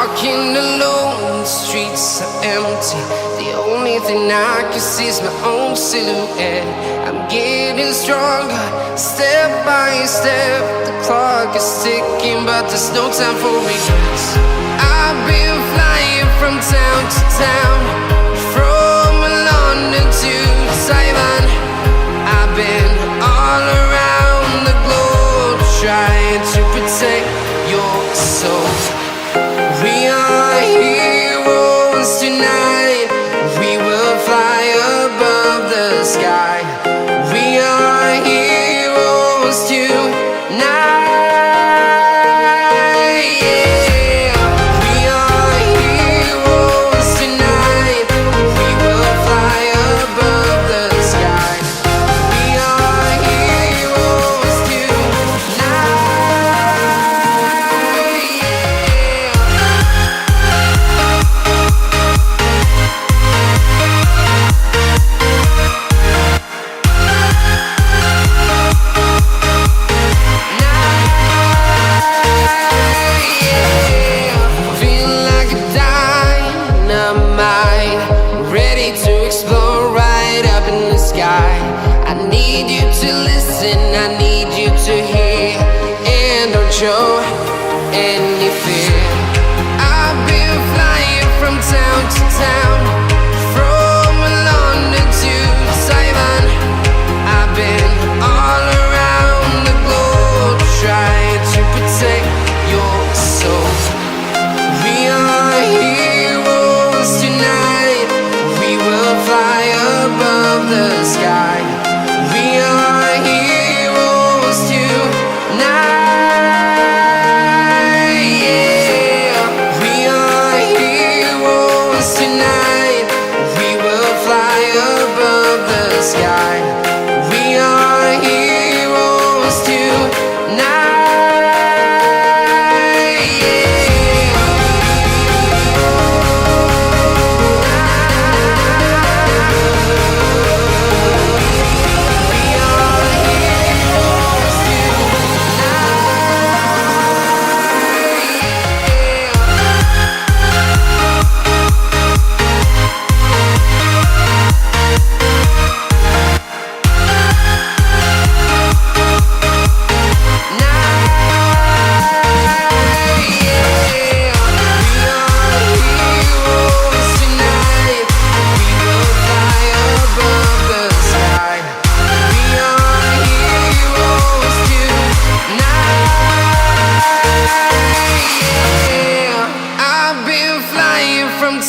Walking alone, the streets are empty. The only thing I can see is my own silhouette. I'm getting stronger, step by step. The clock is ticking, but there's no time for regrets. I've been flying from town to town, from London to Taiwan. I've been all around the globe, trying to protect your soul. We are heroes tonight. We will fly above the sky. We are heroes tonight. Yeah. We are heroes tonight. We will fly above the sky. We are heroes tonight. Ready to explore right up in the sky. I need you to listen, I need you to hear, and don't show any fear. I've been flying from town to town, from London to Taiwan. I've been all around the globe, trying to protect your soul. We are heroes tonight. We will fly above the sky. We are heroes tonight. Yeah. We are heroes tonight. We will fly above the sky. We are heroes tonight.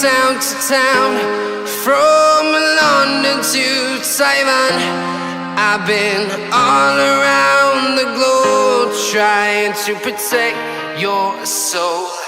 Town to town, from London to Taiwan. I've been all around the globe, trying to protect your soul.